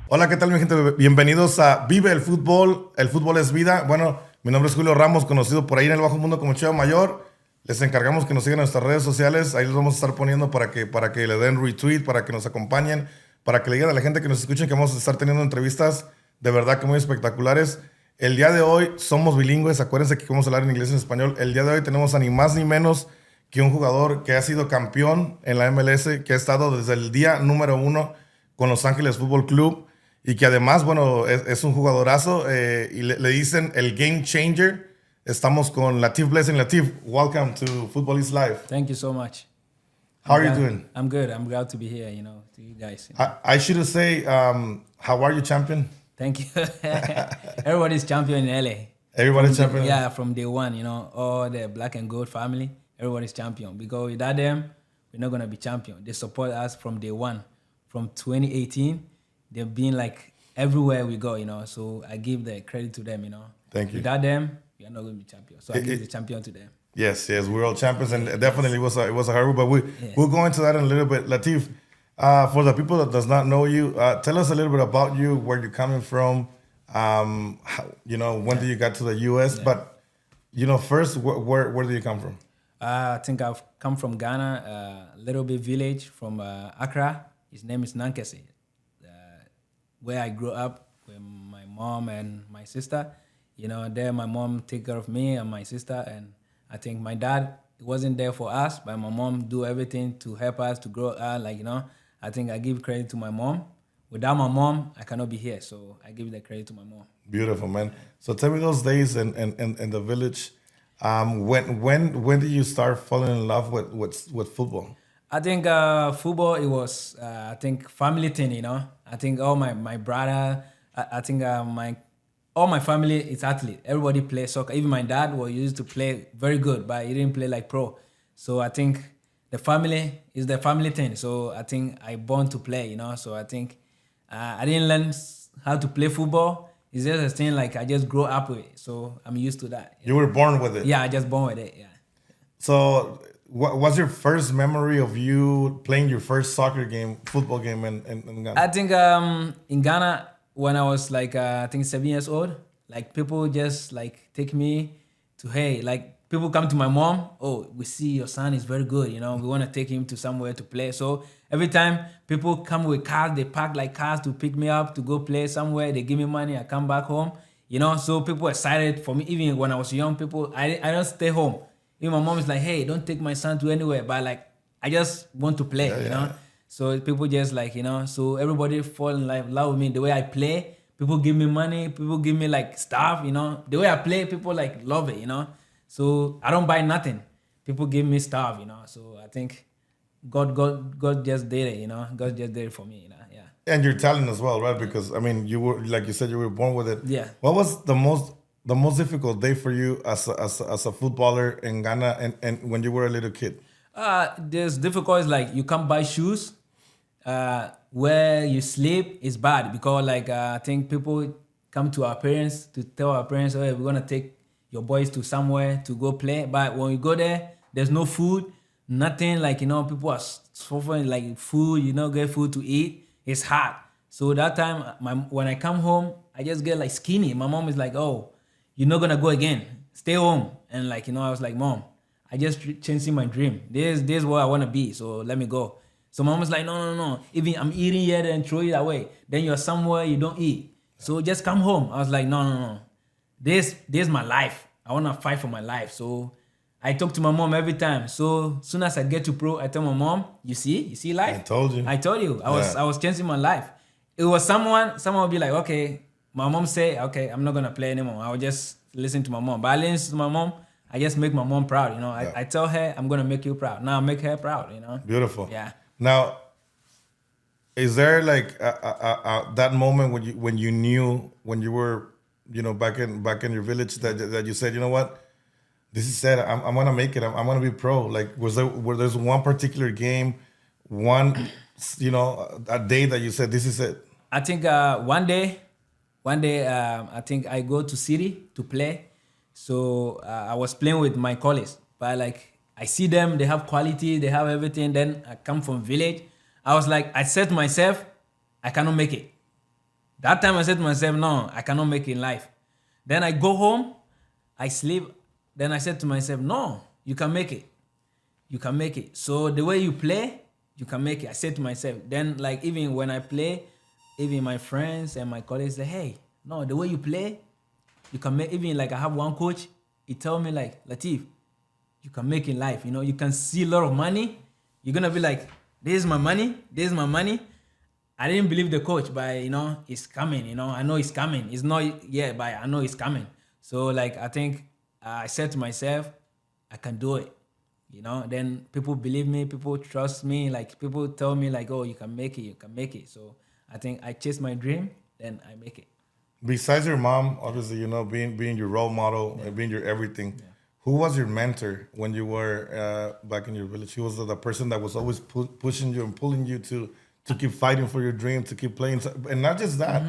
Hola, ¿qué tal, mi gente? Bienvenidos a Vive el Fútbol. El fútbol es vida. Bueno, mi nombre es Julio Ramos, conocido por ahí en el bajo mundo como Cheo Mayor. Les encargamos que nos sigan en nuestras redes sociales. Ahí los vamos a estar poniendo para que le den retweet, para que nos acompañen, para que le digan a la gente que nos escuchen que vamos a estar teniendo entrevistas de verdad que muy espectaculares. El día de hoy somos bilingües. Acuérdense que vamos a hablar en inglés y en español. El día de hoy tenemos a ni más ni menos que un jugador que ha sido campeón en la MLS, que ha estado desde el día número 1 con Los Ángeles Fútbol Club y que además, bueno, es un jugadorazo y le dicen el game changer. Estamos con Latif Blessing. Latif, welcome to Football is Live. Thank you so much. How are you doing? I'm good. I'm glad to be here, to you guys. I should say, how are you, champion? Thank you. Everybody's champion in LA. Everybody's champion? Yeah, from day one, all the black and gold family, everybody's champion. Because without them, we're not going to be champion. They support us from day one. From 2018, they've been like everywhere we go, So I give the credit to them, Thank you. Without them, we are not going to be champion. So I give the champion to them. Yes, we're all champions, and definitely it was a hurdle, but we'll go into that in a little bit. Latif, for the people that does not know you, tell us a little bit about you, where you're coming from, when did you get to the U.S., but, first, where do you come from? I think I've come from Ghana, a little bit village from Accra. His name is Nankese, where I grew up with my mom and my sister. There my mom take care of me and my sister, and I think my dad wasn't there for us, but my mom do everything to help us to grow up. I think I give credit to my mom. Without my mom, I cannot be here, so I give the credit to my mom. Beautiful, man. So tell me those days in the village. When did you start falling in love with football? I think football, it was, family thing, I think all my brother, I think all my family is athlete. Everybody plays soccer. Even my dad was used to play very good, but he didn't play like pro. So I think the family is the family thing. So I think I born to play, So I think I didn't learn how to play football. It's just a thing like I just grew up with it. So I'm used to that. You were born with it? Yeah, I just born with it, yeah. So what was your first memory of you playing your first football game in Ghana? I think in Ghana, when I was like, I think 7 years old, like people just like take me to, hey, like people come to my mom, oh, we see your son is very good, we want to take him to somewhere to play. So every time people come with cars, they park like cars to pick me up to go play somewhere, they give me money, I come back home, so people excited for me. Even when I was young, people, I don't stay home. Even my mom is like, hey, don't take my son to anywhere, but like, I just want to play, you know? So people just like, so everybody fall in love with me. The way I play, people give me money, people give me like stuff, The way I play, people like love it, So I don't buy nothing. People give me stuff, So I think God just did it, God just did it for me, yeah. And your talent as well, right? Because I mean, you were, like you said, you were born with it. Yeah. What was the most difficult day for you as a footballer in Ghana and when you were a little kid? There's difficulties like you can't buy shoes. Where you sleep is bad because like I think people come to our parents to tell our parents, hey, we're gonna take your boys to somewhere to go play. But when you go there, there's no food, nothing. Like people are suffering like food, get food to eat. It's hard. So that time, when I come home, I just get like skinny. My mom is like, oh, you're not gonna go again. Stay home. And like I was like, mom, I just chasing my dream. This is where I wanna be. So let me go. So mom was like, no. Even I'm eating here and throw it away. Then you're somewhere you don't eat. So just come home. I was like, no. This is my life. I want to fight for my life. So I talk to my mom every time. So soon as I get to pro, I tell my mom, you see life? I told you. I was changing my life. It was someone would be like, okay, my mom say, okay, I'm not going to play anymore. I will just listen to my mom. But I listen to my mom, I just make my mom proud, I tell her, I'm going to make you proud. Now I make her proud, Beautiful. Yeah. Now, is there like that moment when you knew when you were back in your village that you said, you know what, this is it, I'm gonna make it, I'm gonna be pro? Like was there one particular game, a day that you said this is it? I think one day I think I go to city to play. So I was playing with my colleagues, but like I see them, they have quality, they have everything. Then I come from village. I was like, I said to myself, I cannot make it. That time I said to myself, no, I cannot make it in life. Then I go home, I sleep. Then I said to myself, no, you can make it. You can make it. So the way you play, you can make it. I said to myself. Then like even when I play, even my friends and my colleagues say, hey, no, the way you play, you can make. Even like I have one coach, he tell me like, Latif, you can make in life. You know, you can see a lot of money. You're gonna be like, this is my money. This is my money. I didn't believe the coach, but you know, it's coming. You know, I know it's coming. It's not yet, but I know it's coming. So like, I think I said to myself, I can do it. You know, then people believe me, people trust me. Like people tell me like, oh, you can make it, you can make it. So I think I chase my dream, then I make it. Besides your mom, obviously, you know, being your role model and being your everything. Yeah. Who was your mentor when you were back in your village? Who was the person that was always pushing you and pulling you to keep fighting for your dream, to keep playing, and not just that,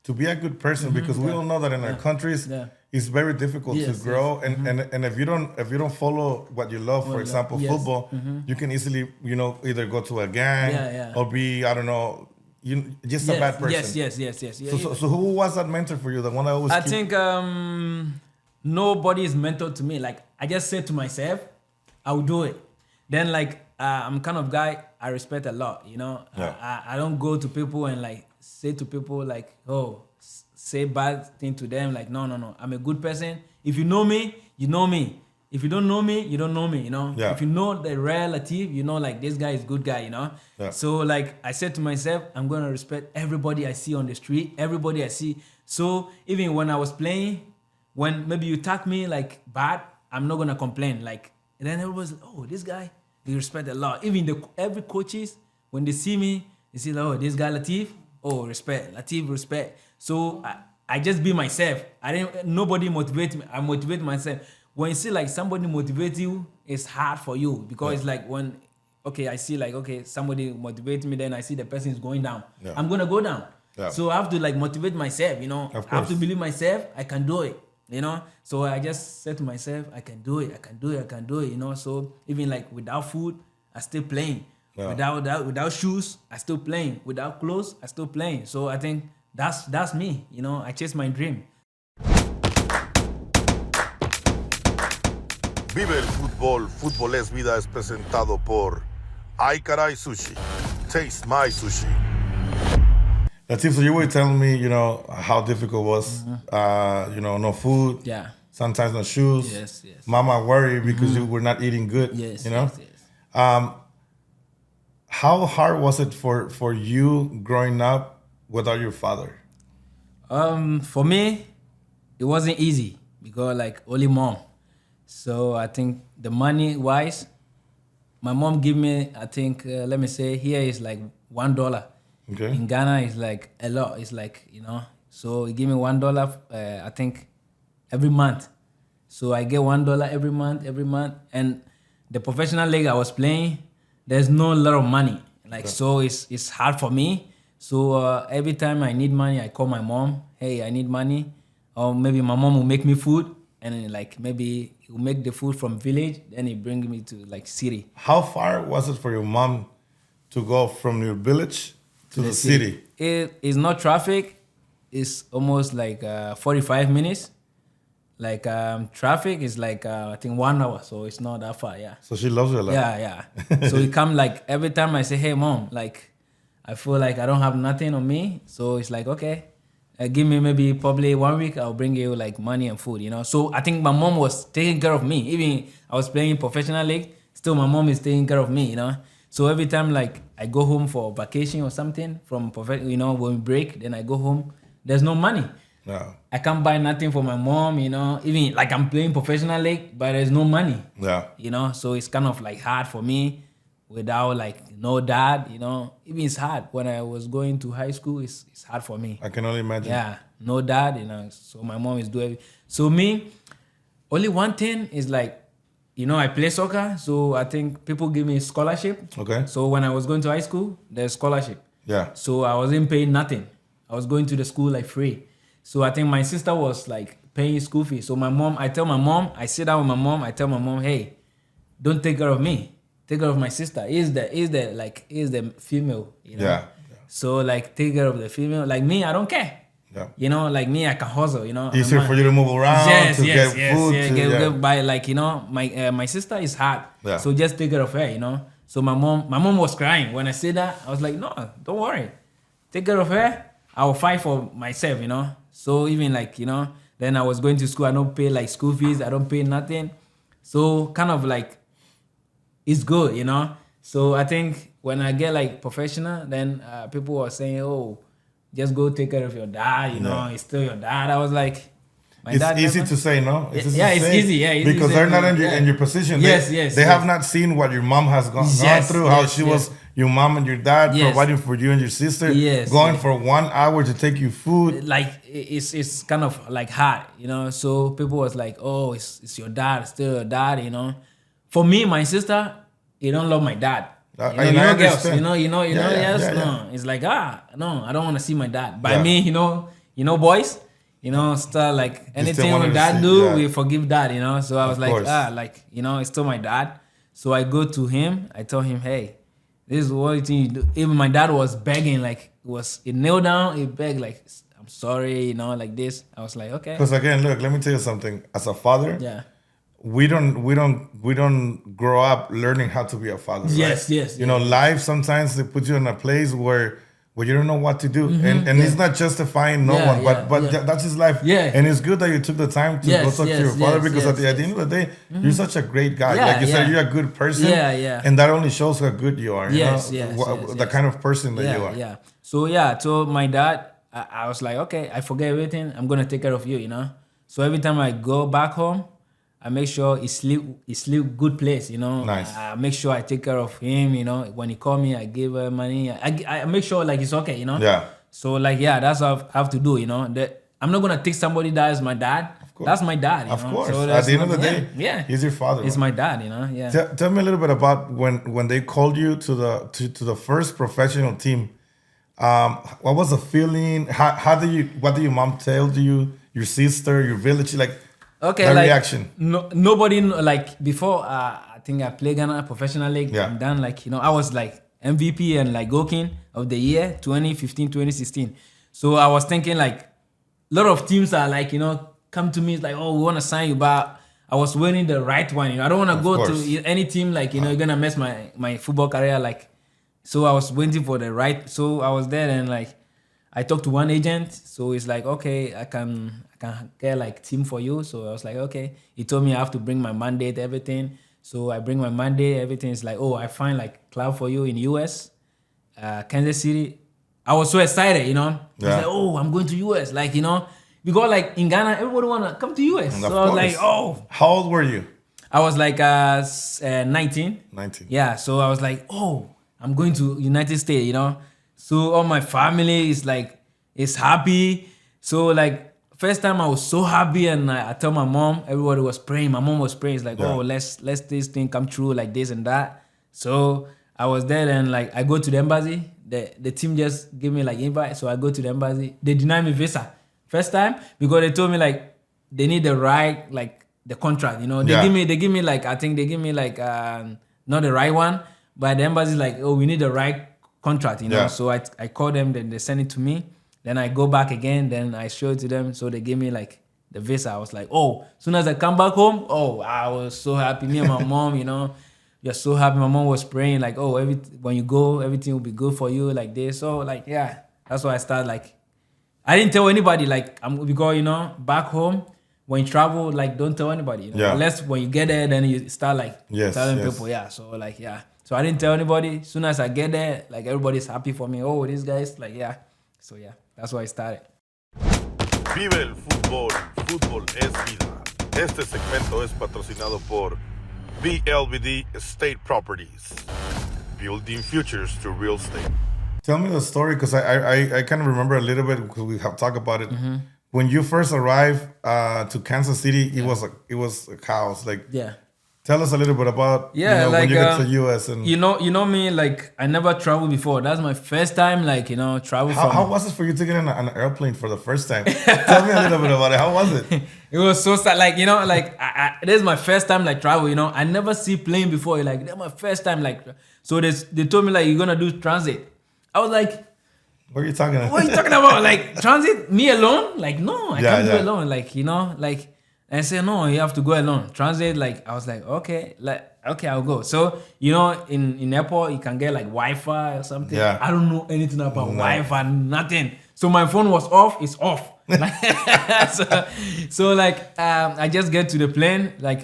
to be a good person, because we all know that in our countries, it's very difficult to grow, and if you don't follow what you love, for example, football, you can easily, you know, either go to a gang or be, I don't know, just a bad person. Yes. So who was that mentor for you? The one that always. I think nobody is mentor to me. Like I just said to myself, I'll do it. Then like I'm kind of guy I respect a lot. You know, I don't go to people and like say to people like, oh, say bad thing to them. Like no. I'm a good person. If you know me, you know me. If you don't know me, you don't know me, you know? Yeah. If you know the real Latif, you know, like, this guy is a good guy, you know? Yeah. So, like, I said to myself, I'm going to respect everybody I see on the street, everybody I see. So, even when I was playing, when maybe you tag me, like, bad, I'm not going to complain. Like, and then everybody's like, oh, this guy, they respect a lot. Even every coaches, when they see me, they say, oh, this guy Latif, oh, respect. Latif, respect. So, I just be myself. Nobody motivate me. I motivate myself. When you see like somebody motivate you, it's hard for you because it's like when, okay, I see like, okay, somebody motivate me, then I see the person is going down. Yeah. I'm going to go down. Yeah. So I have to like motivate myself, you know. I have to believe myself, I can do it, you know. So I just said to myself, I can do it, you know. So even like without food, I still playing. Yeah. Without shoes, I still playing. Without clothes, I still playing. So I think that's me, you know. I chase my dream. Vive el fútbol. Fútbol es vida es presentado por Ay Caray Sushi. Taste my sushi. Latif, so you were telling me, you know, how difficult it was. You know, no food. Yeah. Sometimes no shoes. Yes. Mama worried because you were not eating good. Yes. You know. Yes. How hard was it for you growing up without your father? For me, it wasn't easy because like only mom. So I think the money wise, my mom give me, I think, let me say here is like $1. Okay. In Ghana it's like a lot. It's like, you know, so he give me $1, I think, every month. So I get $1 every month. And the professional league I was playing, there's no lot of money. Like, so it's hard for me. So every time I need money, I call my mom, hey, I need money. Or maybe my mom will make me food. And like maybe he'll make the food from village, then he bring me to like city. How far was it for your mom to go from your village to the city? It is not traffic. It's almost like 45 minutes. Like traffic is like I think 1 hour, so it's not that far. Yeah. So she loves you a lot. Yeah. So he come like every time I say, hey mom, like I feel like I don't have nothing on me, so it's like okay. Give me maybe probably 1 week, I'll bring you like money and food, you know. So I think my mom was taking care of me. Even I was playing professional league, still my mom is taking care of me, you know. So every time like I go home for vacation or something from you know, when we break, then I go home, there's no money. Yeah. I can't buy nothing for my mom, you know. Even like I'm playing professional league, but there's no money. Yeah. You know, so it's kind of like hard for me without like no dad, you know. Even it's hard. When I was going to high school, it's hard for me. I can only imagine. Yeah, no dad, you know. So my mom is doing. So me, only one thing is like, you know, I play soccer. So I think people give me scholarship. Okay. So when I was going to high school, there's scholarship. Yeah. So I wasn't paying nothing. I was going to the school like free. So I think my sister was like paying school fees. So I tell my mom, I sit down with my mom, I tell my mom, hey, don't take care of me. Take care of my sister. He's the female, you know. Yeah. So like take care of the female. Like me, I don't care. Yeah. You know, like me, I can hustle. You know, Easier for you to move around, yes, to yes, get yes, food. yeah, to, get by. Like you know, my sister is hard. Yeah. So just take care of her. You know. So my mom was crying when I said that. I was like, no, don't worry, take care of her. I will fight for myself. You know. So even like you know, then I was going to school. I don't pay like school fees. I don't pay nothing. So kind of like, it's good. You know. So I think when I get like professional, then people were saying, oh, just go take care of your dad, you know, he's still your dad. I was like, it's easy to say, no? It's easy, yeah. It's because easy they're not in your position. They have not seen what your mom has gone through, how she was your mom and your dad providing for you and your sister, going for 1 hour to take you food. Like, it's kind of like hard, you know? So people was like, oh, it's your dad, it's still your dad, you know? For me, my sister, they don't love my dad. You know girls, no. It's like, no, I don't want to see my dad. By me, you know, boys, you know, start like anything my dad do, we forgive dad, you know. So I was like, you know, it's still my dad. So I go to him, I tell him, hey, this is what you think you do. Even my dad was begging, like, he knelt down, he begged, like, I'm sorry, you know, like this. I was like, okay. Because again, look, let me tell you something. As a father, we don't grow up learning how to be a father. Yes, right? yes. You know, life sometimes they put you in a place where you don't know what to do, and it's not justifying no one, but that's his life. Yeah. And it's good that you took the time to go talk to your father because at the end of the day, you're such a great guy. Like you said, you're a good person. And that only shows how good you are. The kind of person that you are. Yeah. So my dad, I was like, okay, I forget everything. I'm gonna take care of you. You know. So every time I go back home, I make sure he sleep good place, you know. Nice. I make sure I take care of him, you know. When he call me, I give him money. I make sure like it's okay, you know. Yeah. So like that's what I have to do, you know. I'm not gonna take somebody that is my dad. That's my dad. Of know? course. So at the end of the day, he's your father. He's my dad, you know. Yeah. Tell me a little bit about when they called you to the first professional team. What was the feeling? What did your mom tell you? Your sister, your village, like. Okay, that like reaction. Nobody like before. I think I played Ghana professional league. Yeah. And then like I was like MVP and like Goal King of the year 2015, 2016. So I was thinking like a lot of teams are like come to me like, oh, we want to sign you, but I was winning the right one. I don't want to go to any team like you're gonna mess my football career like. So I was waiting for the right. So I was there and like I talked to one agent. So it's like, okay, I can get like team for you. So I was like, okay. He told me I have to bring my mandate, everything. So I bring my mandate, everything. Is like, oh, I find like club for you in US, Kansas City. I was so excited, He's like, oh, I'm going to US, like because like in Ghana, everybody wanna come to US. So I was like, oh. How old were you? I was like 19. 19. Yeah. So I was like, oh, I'm going to United States, So all my family is happy. So like first time I was so happy and I tell my mom, everybody was praying. My mom was praying. It's like, oh, let's this thing come true like this and that. So I was there and like I go to the embassy. The team just give me like invite. So I go to the embassy. They deny me visa. First time because they told me like they need the right like the contract. They give me like I think they give me like not the right one. But the embassy like, oh, we need the right contract, So I call them, then they send it to me. Then I go back again, then I show it to them. So they give me like the visa. I was like, oh, as soon as I come back home, oh, I was so happy. Me and my mom, we are so happy. My mom was praying like, oh, when you go, everything will be good for you like this. So like, that's why I started like, I didn't tell anybody like, because, back home, when you travel, like, don't tell anybody, Unless when you get there, then you start like telling people, So like, So I didn't tell anybody. As soon as I get there, like everybody's happy for me. Oh, these guys, like So that's why I started. Vive el fútbol. Fútbol es vida. Este segmento es patrocinado por BLBD Estate Properties. Building futures to real estate. Tell me the story because I kind of remember a little bit because we have talked about it. Mm-hmm. When you first arrived to Kansas City, it was a chaos. Like tell us a little bit about like, when you get to the US and you know me, like I never traveled before. That's my first time, like travel. How was it for you to get on an airplane for the first time? Tell me a little bit about it. How was it? It was so sad, like like this is my first time like travel. I never see plane before. Like that's my first time, like so they told me like you're gonna do transit. I was like, What are you talking about? What are you talking about? Like transit, me alone? Like no, I can't go alone. Like like and I said no, you have to go alone. Transit, like I was like okay, I'll go. So in airport you can get like Wi-Fi or something. Yeah. I don't know anything about Wi-Fi, nothing. So my phone was off. It's off. so like I just get to the plane like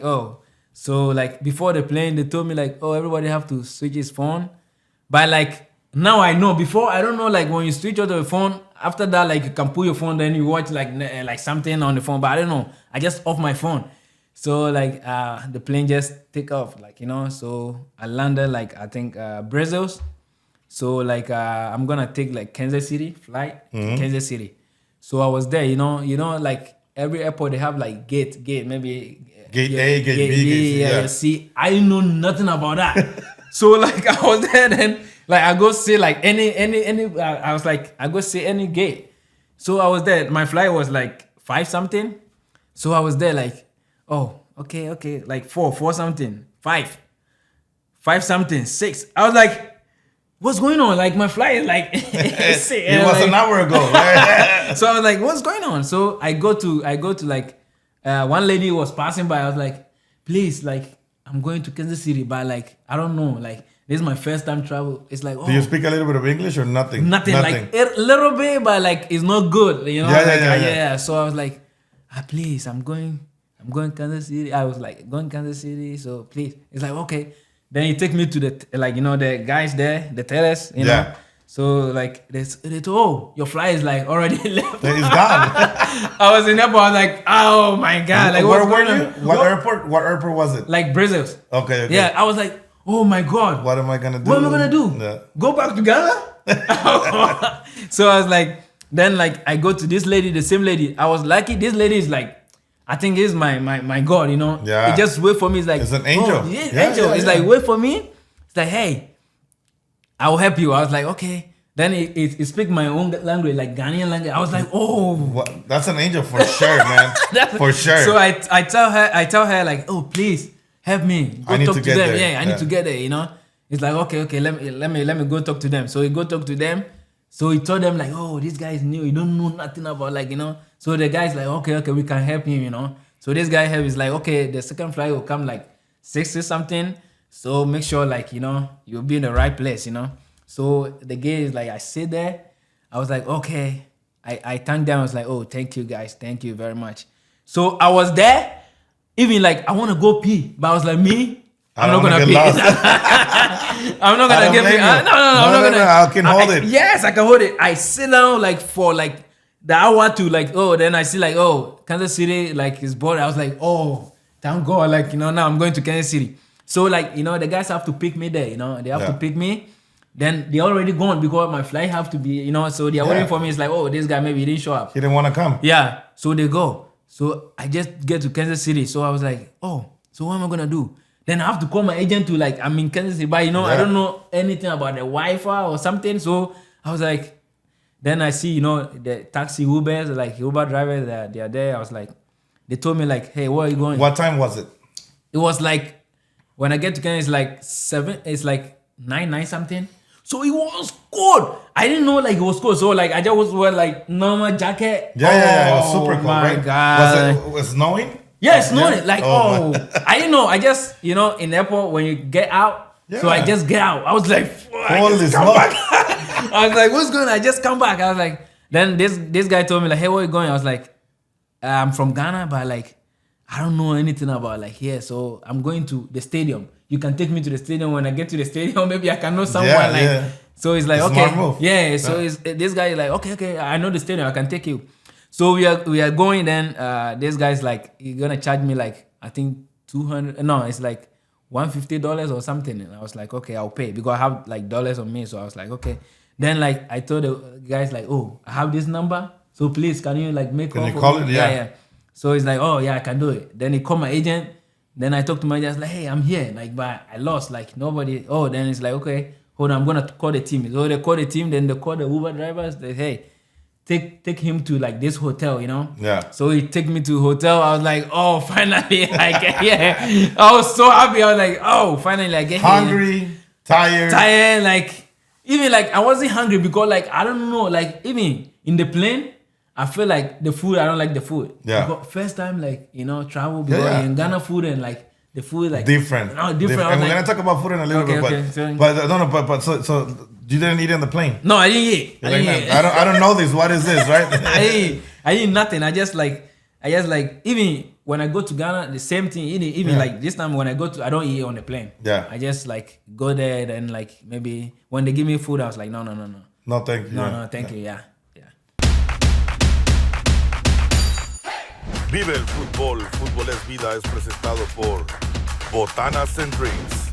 so like before the plane they told me like everybody have to switch his phone, but like. Now I know. Before I don't know. Like when you switch out the phone, after that, like you can pull your phone, then you watch like something on the phone. But I don't know. I just off my phone. So like the plane just take off, like So I landed like I think Brussels. So like I'm gonna take like Kansas City flight to Kansas City. So I was there. Like every airport they have like gate maybe Gate A, gate B, gate C. I know nothing about that. So like I was there then. Like I go see like any I was like I go see any gate. So I was there. My flight was like 5 something. So I was there like okay like 4 something 5 something 6. I was like, what's going on? Like my flight is like it was an hour ago. So I was like, what's going on? So I go to like one lady was passing by. I was like, please, like I'm going to Kansas City, but like I don't know, like. This is my first time travel. It's like, Do you speak a little bit of English or nothing? Nothing. Like a little bit, but like it's not good. Yeah. So I was like, please, I'm going Kansas City. I was like, going Kansas City. So please, it's like okay. Then he take me to the the guys there, the tellers, know. So like they told, your flight is like already left. It's gone. I was in the airport. I was like, oh my god, like where were you? What airport? What airport was it? Like Brussels. Okay. Yeah, I was like. Oh my God! What am I gonna do? What am I gonna do? Yeah. Go back to Ghana? So I was like, then like I go to this lady, the same lady. I was lucky. This lady is like, I think is my God, Yeah. He just wait for me. It's like it's an angel. Angel. It's like wait for me. It's like hey, I will help you. I was like okay. Then he speak my own language, like Ghanaian language. I was like oh, that's an angel for sure, man. For sure. So I tell her like please. Help me. Go talk to them. There. Yeah, I need to get there, It's like, okay, let me go talk to them. So he go talk to them. So he told them like, this guy is new. You don't know nothing about So the guy's like, okay, we can help him, So this guy is like, okay, the second flight will come like 6 or something. So make sure like, you'll be in the right place, So the guy is like, I sit there. I was like, okay. I thanked them. I was like, thank you guys. Thank you very much. So I was there. Even like I want to go pee, but I was like I'm not gonna pee. I'm not gonna get pee. No, I'm not gonna. I can hold it. Yes, I can hold it. I sit down like for like the hour to like then I see like Kansas City like is bored. I was like thank God like now I'm going to Kansas City. So like the guys have to pick me there. They have to pick me. Then they already gone because my flight have to be so they are waiting for me. It's like this guy maybe he didn't show up. He didn't want to come. Yeah, so they go. So I just get to Kansas City. So I was like, so what am I gonna do? Then I have to call my agent to like I'm in Kansas City, but I don't know anything about the Wi-Fi or something. So I was like, then I see the taxi Ubers, like Uber drivers they are there. I was like, they told me like, hey, where are you going? What time was it? It was like when I get to Kansas, it's like 7. It's like 9 something. So it was cold. I didn't know like it was cold. So like I just wear like normal jacket. Yeah, it was super cold. My right? God. Was it snowing? Yeah, it's snowing. Yeah. Like I didn't know. I just in the airport when you get out. Yeah. So I just get out. I was like, holy smoke. I was like, what's going on? I just come back. I was like, then this guy told me like, hey, where are you going? I was like, I'm from Ghana, but like I don't know anything about like here. So I'm going to the stadium. You can take me to the stadium. When I get to the stadium, maybe I can know someone So he's like, okay. Move. Yeah. So this guy is like, okay, I know the stadium. I can take you. So we are going. Then this guy's like, he's gonna charge me like I think $200. No, it's like $150 or something. And I was like, okay, I'll pay because I have like dollars on me. So I was like, okay. Then like I told the guys like, I have this number. So please, can you like make? Can you call it? Yeah. So he's like, I can do it. Then he called my agent. Then I talked to my agent. I was like, hey, I'm here. Like, but I lost. Like nobody. Then it's like, okay, hold on. I'm gonna call the team. So they call the team. Then they call the Uber drivers. They hey, take him to like this hotel. Yeah. So he take me to hotel. I was like, finally I get here. I was so happy. I was like, finally I get hungry, here. Tired. Like even like I wasn't hungry because like I don't know, like even in the plane, I feel like the food, I don't like the food. Yeah. Because first time like, travel because Yeah. in Ghana food and like the food like Different. No, different. And we're Like, gonna talk about food in a little Okay, bit, okay, sorry. but so you didn't eat on the plane. no, I didn't eat. You're like, "Man, I don't know this. What is this, right? I eat nothing. I just like even when I go to Ghana, the same thing. Even like this time when I go to, I don't eat on the plane. Yeah. I just like go there and like maybe when they give me food, I was like, no. No, thank you. No, thank you. Yeah. Vive el fútbol, Fútbol es vida es presentado por Botanas and Drinks.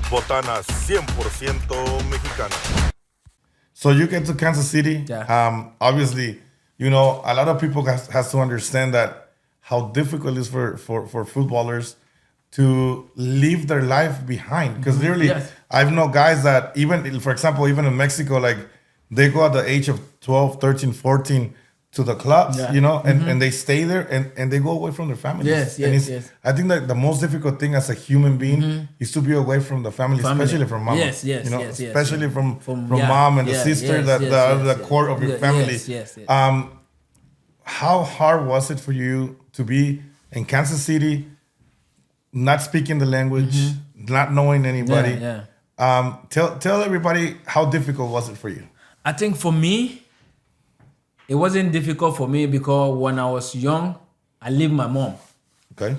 Botanas 100% mexicanas. So you get to Kansas City. Yeah. Obviously, a lot of people has to understand that how difficult it is for footballers to leave their life behind. Because literally, Yes. I've known guys that even, for example, even in Mexico, like they go at the age of 12, 13, 14 to the clubs, Yeah. and they stay there and they go away from their families. Yes, And yes. I think that the most difficult thing as a human being is to be away from the family. Especially from mama. Yes. Especially from yeah, mom and the yeah, sister yes, that yes, are yes, the yes. core of your Yes, family. yes. How hard was it for you to be in Kansas City, not speaking the language, not knowing anybody? Yeah. Tell everybody how difficult was it for you? I think for me, it wasn't difficult for me because when I was young, I lived with my mom. Okay.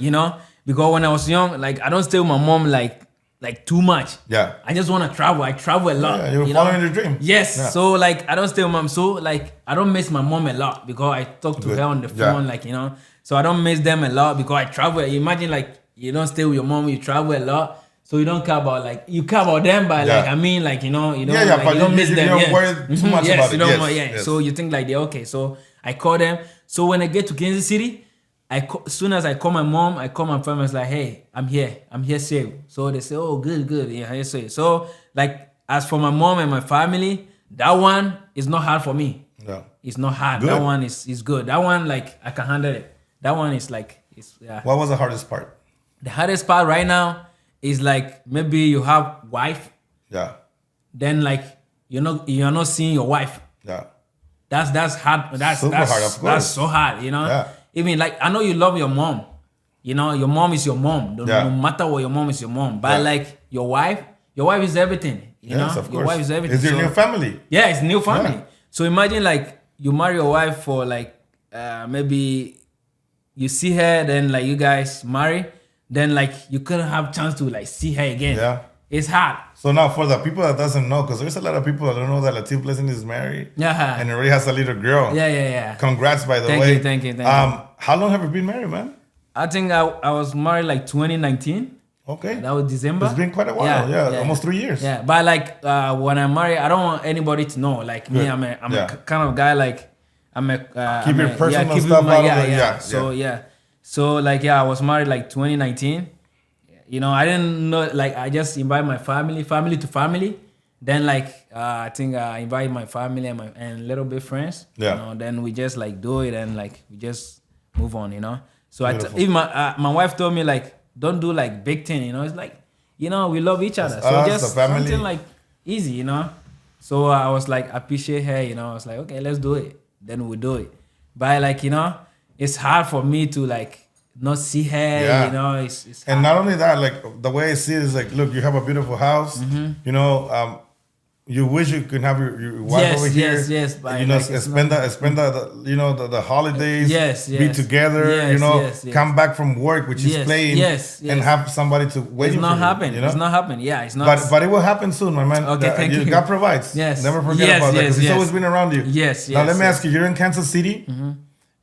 Because when I was young, like I don't stay with my mom like too much. Yeah. I just want to travel. I travel a lot. Yeah, you were following your dream. Yes. Yeah. So like I don't stay with mom. So like I don't miss my mom a lot because I talk to Good. her on the Yeah. phone, So I don't miss them a lot because I travel. Imagine like you don't stay with your mom, you travel a lot. So you don't care about you care about them, but Yeah. you don't but you don't miss you them. don't Yeah. worry too much Yes, about you it. don't Yes, worry, yes. So you think like they're okay. So I call them. So when I get to Kansas City, as soon as I call my mom, I call my family. It's like, hey, I'm here safe. So they say, oh, good, yeah, here safe. So like as for my mom and my family, that one is not hard for me. Yeah. It's not hard. Good. That one is good. That one like I can handle it. That one is like yeah. What was the hardest part? The hardest part right now is like maybe you have wife, Yeah. then like you're not seeing your wife. Yeah. That's hard. That's Super hard, of course. That's so hard, Yeah. Even like I know you love your mom. Your mom is your mom. No matter what, your mom is your mom. But like your wife is everything. Yes, of course. Your wife is everything. It's your new family. Yeah, it's new family. Yeah. So imagine like you marry your wife for like maybe you see her, then like you guys marry, then like you couldn't have chance to like see her again. Yeah. It's hard. So now for the people that doesn't know, because there's a lot of people that don't know that Latif Blessing is married. Yeah. And already has a little girl. Yeah. Congrats, by the Thank way. you, thank you. How long have you been married, man? I think I was married like 2019. Okay. That was December. It's been quite a while. Yeah. Almost 3 years. Yeah, but like when I'm married, I don't want anybody to know. Like me, Good. I'm Yeah. a kind of guy like I'm a Keep your personal keep stuff out of it. yeah. So like I was married like 2019. I didn't know, like I just invite my family to family. Then like I think I invite my family and little bit friends. Yeah. Then we just like do it and like we just move on. So Beautiful. even my wife told me like don't do like big thing. It's like we love each other. It's So us, just the family. something like easy. So I was like appreciate her. I was like okay, let's do it. Then we do it. But like it's hard for me to like not see her. Yeah. It's And hard. not only that, like the way I see it is like, look, you have a beautiful house. Mm-hmm. You wish you could have your wife over here. Yes. But You know, like, it's spend not- the holidays. Yes, Be yes. together. Yes, yes. Come back from work, which is Yes, playing. yes. And have somebody to wait. It's not happening. It's not happening. Yeah, it's not. But it will happen soon, my man. Okay, thank you. God provides. Yes. Never forget Yes, about that yes, because He's yes. always been around you. Yes, Now yes, let me yes. ask you. You're in Kansas City,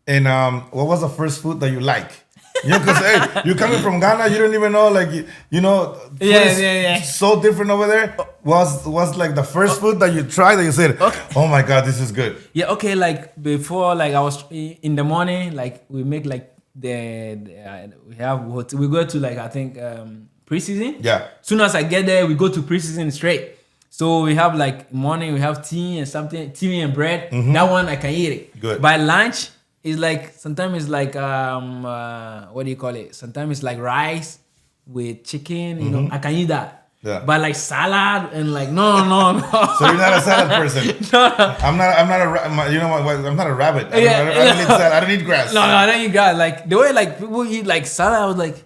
and what was the first food that you like? Because hey, you're coming from Ghana, you don't even know, like food Yeah. is so different over there. Was like the first food that you tried that you said, oh my God, this is good. Yeah, okay, like before, like I was in the morning, like we make like we go to like I think preseason. Yeah. Soon as I get there, we go to preseason straight. So we have like morning, we have tea and something, tea and bread. That one I can eat it. Good. By lunch, it's like sometimes it's like what do you call it? Sometimes it's like rice with chicken. I can eat that. Yeah. But like salad and like no. So you're not a salad person. No. I'm not I'm not a rabbit. I Yeah. don't need salad. I don't eat grass. No, I don't eat grass. Like the way like people eat like salad, I was like,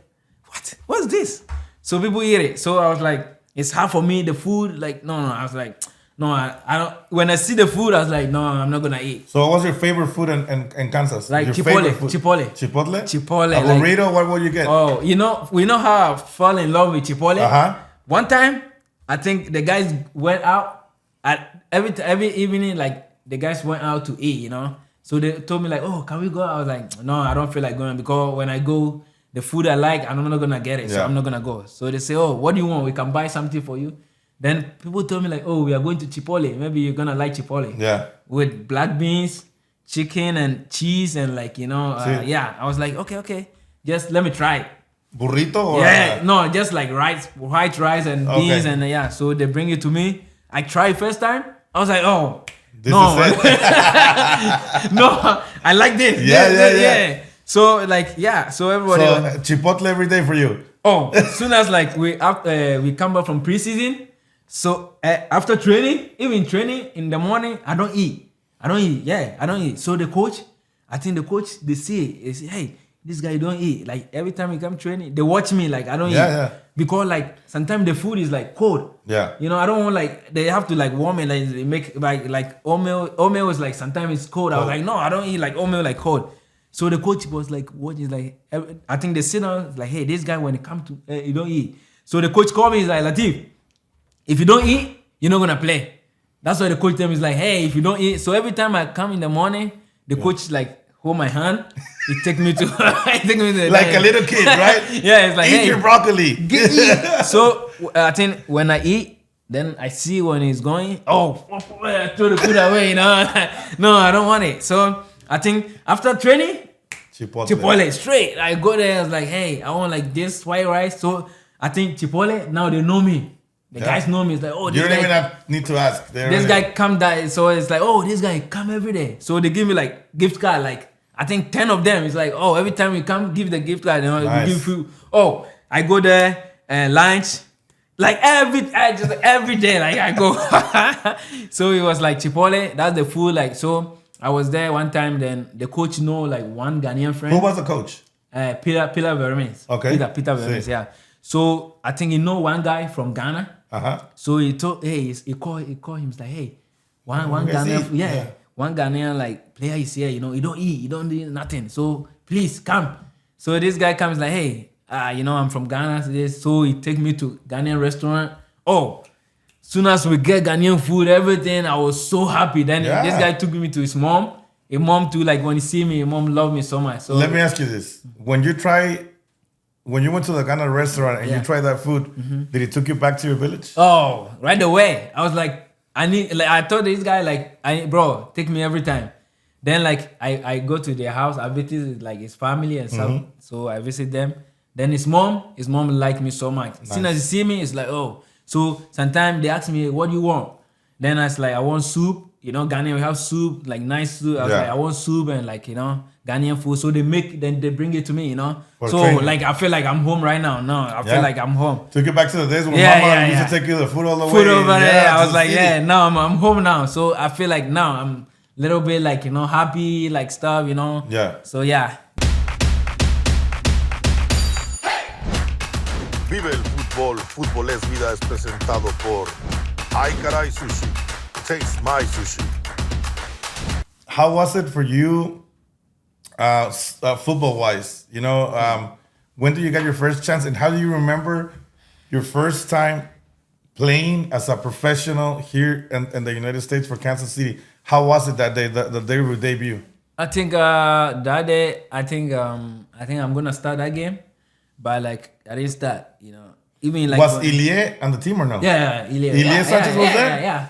what's this? So people eat it. So I was like, it's hard for me. The food, like no. I was like, no, I don't. When I see the food, I was like, no, I'm not gonna eat. So what was your favorite food in Kansas? Like your Chipotle. Chipotle. Chipotle. A burrito. What would you get? Oh, we know how I fall in love with Chipotle. One time, I think the guys went out at every evening. Like the guys went out to eat, So they told me like, oh, can we go? I was like, no, I don't feel like going because when I go, the food I like, I'm not gonna get it, so I'm not gonna go. So they say, oh, what do you want? We can buy something for you. Then people told me like, oh, we are going to Chipotle. Maybe you're gonna like Chipotle. Yeah. With black beans, chicken, and cheese, and like I was like, okay, just let me try it. Burrito or no, just like white rice and beans and So they bring it to me. I tried first time. I was like, oh, this is it? no, I like this. Yeah. So so everybody. So Chipotle every day for you. Oh, as soon as like we come back from preseason. So after training, even training in the morning, I don't eat. I don't eat. So the coach, they say, hey, this guy don't eat. Like every time he come training, they watch me like I don't eat. Yeah. Because like sometimes the food is like cold. Yeah. I don't want like they have to like warm it, like they make like oatmeal is like sometimes it's cold. I was like, no, I don't eat like oatmeal like cold. So the coach was like, what is like? I think they sit down like, hey, this guy when it come to you don't eat. So the coach called me. He's like, Latif, if you don't eat, you're not gonna play. That's why the coach tell me is like, hey, if you don't eat. So every time I come in the morning, the coach like hold my hand. He take me to like a little kid, right? Yeah, it's like, eat your broccoli. Eat. So I think when I eat, then I see when he's going. Oh, I throw the food away. No, I don't want it. So I think after training, Chipotle straight. I go there. I was like, hey, I want like this white rice. So I think Chipotle now they know me. The guys know me. It's like, oh, you don't even need to ask. This guy come that. So it's like, oh, this guy come every day. So they give me like gift card, like I think 10 of them. It's like, oh, every time we come, give the gift card. Nice. We give food. Oh, I go there and lunch, like every day, like I go. So it was like Chipotle. That's the food. Like so, I was there one time. Then the coach know like one Ghanaian friend. Who was the coach? Peter Vermes. Okay. Peter Vermes. Yeah. So I think he know one guy from Ghana. So he told, he called him. He's like, hey, one Ghanaian, one Ghanaian like player is here. He don't eat, he don't do nothing. So please come. So this guy comes like, hey, I'm from Ghana today. So he take me to Ghanaian restaurant. Oh, soon as we get Ghanaian food, everything, I was so happy. Then this guy took me to his mom. His mom too, like when he see me, his mom loved me so much. So let me ask you this: when you went to the Ghana restaurant and you tried that food, did it took you back to your village? Oh, right away. I was like, I told this guy, bro, take me every time. Then like I go to their house, I visit like his family and stuff. So I visit them. Then his mom liked me so much. As soon as he see me, it's like, oh. So sometimes they ask me, what do you want? Then I was like, I want soup. Ghanaian, we have soup, like nice soup. I was like, I want soup and like, Ghanaian food. So they bring it to me, So training. like, I feel like I'm home right now. No, I feel like I'm home. Took you back to the days when Mama used to take you the food all the way. Food over there. I was like, now I'm home now. So I feel like now I'm a little bit like, happy, like stuff, Yeah. So yeah. Vive el fútbol, Fútbol es vida es presentado por Ay Caray Sushi. Taste my sushi. How was it for you, football-wise? When did you get your first chance, and how do you remember your first time playing as a professional here in the United States for Kansas City? How was it that day, the day of your debut? I think that day, I think I'm gonna start that game, but like I didn't start. Even like was Ilie on the team or no? Yeah, Ilie. Ilie Sanchez was there. Yeah.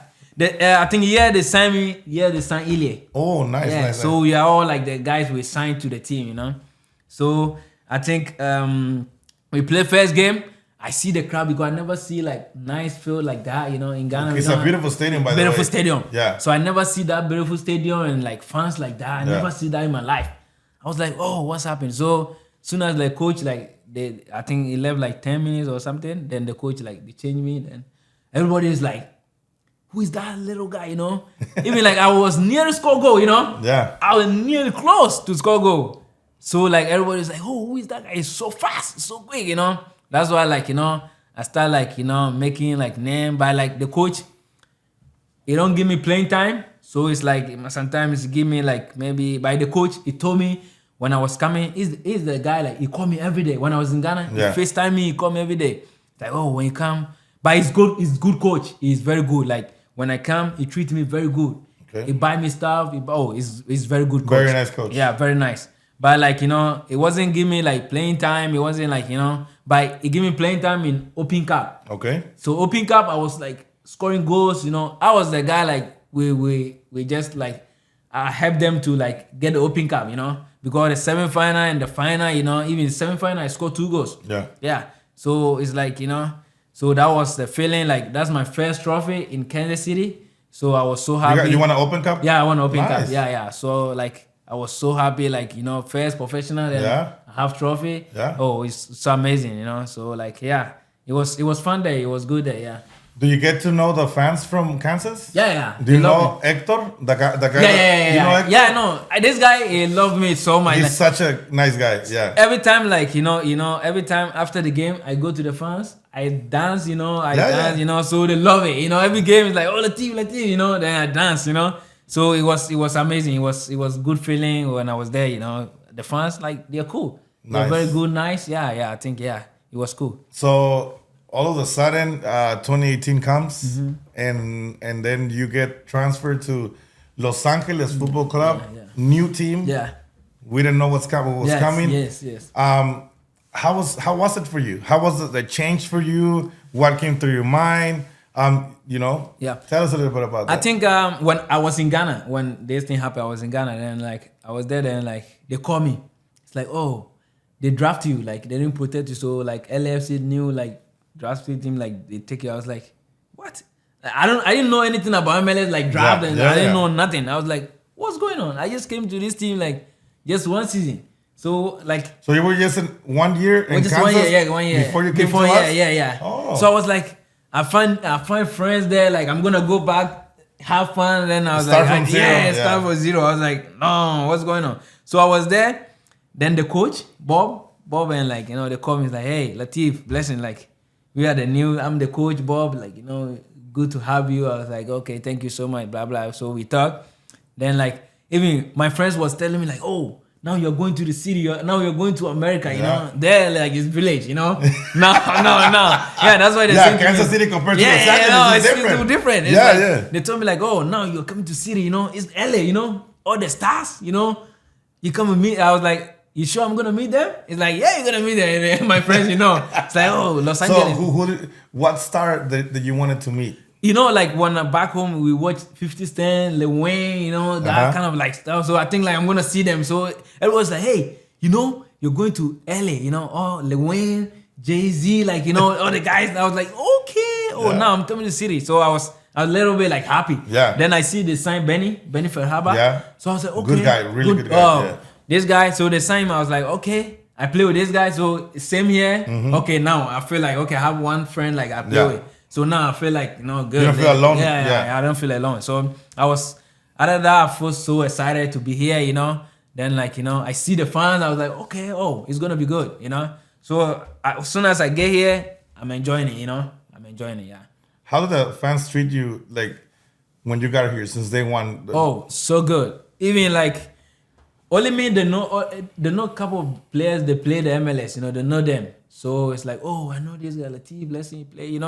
I think they signed me. Yeah, they signed Ilie. Oh, nice. Yeah. Nice. So we are all like the guys we signed to the team. So I think we play first game. I see the crowd because I never see like nice field like that. In Ghana. It's a beautiful stadium, by the way. Beautiful stadium. Yeah. So I never see that beautiful stadium and like fans like that. I never see that in my life. I was like, oh, what's happened? So soon as the coach like I think he left like 10 minutes or something. Then the coach like they changed me. Then everybody is like, who is that little guy? You know, even like I was near to score goal. You know, Yeah. I was nearly close to score goal. So like everybody's like, oh, who is that guy? He's so fast, so quick. You know, that's why like I start like making like name by like the coach. He don't give me playing time, so it's like sometimes he give me like maybe by the coach. He told me when I was coming, he's the guy like he called me every day when I was in Ghana. Yeah. He FaceTime me, he called me every day. Like, oh, when you come, but he's good coach. He's very good. Like when I come, he treat me very good. Okay. He buy me stuff. He's very good coach. Very nice coach. Yeah, very nice. But like it wasn't give me like playing time. It wasn't like but he give me playing time in Open Cup. Okay. So Open Cup, I was like scoring goals. I was the guy like we just like I helped them to like get the Open Cup. Because the semi-final and the final. Even the semi-final, I scored 2 goals. Yeah. Yeah. So it's like so that was the feeling like that's my first trophy in Kansas City. So I was so happy. You want an Open Cup? Yeah, I won an Open Cup. Nice. Yeah. So like I was so happy, like first professional, then half trophy. Yeah. Oh, it's so amazing, So like it was fun day. It was good day. Yeah. Do you get to know the fans from Kansas? Yeah. Do you They love know Hector? The guy. Yeah. You know Hector? Yeah, no. This guy, he loved me so much. He's Like, such a nice guy. Yeah. every time, like every time after the game, I go to the fans. I dance, dance, so they love it. Every game is like, oh, Latif, then I dance, So it was amazing. It was good feeling when I was there. The fans like they're cool. They're Nice. very good, nice. Yeah. I think it was cool. So all of a sudden, 2018 comes, Mm-hmm. and then you get transferred to Los Angeles Football Club, Yeah. new team. Yeah. We didn't know what was coming. Yes. How was it for you? How was it the change for you? What came through your mind? Yeah. Tell us a little bit about that. I think when I was in Ghana, when this thing happened, I was in Ghana. Then like I was there. Then like they call me. It's like, oh, they draft you. Like they didn't protect you. So like LAFC knew like draft team. Like they take you. I was like, what? I didn't know anything about MLS like draft. I didn't know nothing. I was like, what's going on? I just came to this team like just one season. So like. So you were just in 1 year in just Kansas? 1 year. Before you came to us? Yeah. Oh. So I was like, I find friends there. Like I'm gonna go back, have fun. And then I was Start like, from zero. start from zero. I was like, no, what's going on? So I was there. Then the coach, Bob, and like they call me like, hey, Latif Blessing, like I'm the coach, Bob. Like good to have you. I was like, okay, thank you so much. Blah blah. So we talked. Then like even my friends was telling me like, oh. Now you're going to the city. Now you're going to America. There like it's village. No. Yeah, that's why they say Kansas City compared to Los yeah, Angeles is it's different. It's Yeah, like, yeah. They told me like, oh, now you're coming to city. It's LA. All the stars. You come and meet. I was like, you sure I'm gonna meet them? It's like, yeah, you're gonna meet them. My friends. It's like, oh, Los Angeles. So what star that you wanted to meet? Like when back home we watch 50 Cent, Lil Wayne, that kind of like stuff. So I think like I'm gonna see them. So everyone's like, hey, you're going to LA, oh Lil Wayne, Jay-Z, like all the guys. I was like, okay, now I'm coming to the city. So I was a little bit like happy. Yeah. Then I see they sign Benny Verhaba. Yeah. So I was like, okay, Good guy, really good guy. Yeah. This guy. So they sign him. I was like, okay. I play with this guy. So same here. Mm-hmm. Okay, now I feel like okay, I have one friend like I play with. So now I feel like good. You don't feel alone. Yeah, I don't feel alone. So I was other than that, I was so excited to be here. Then like I see the fans. I was like, okay, it's gonna be good. So as soon as I get here, I'm enjoying it. I'm enjoying it. Yeah. How did the fans treat you like when you got here since day one? So good. Even like only me they know a couple of players they play the MLS. They know them. So it's like, I know this guy Latif Blessing play.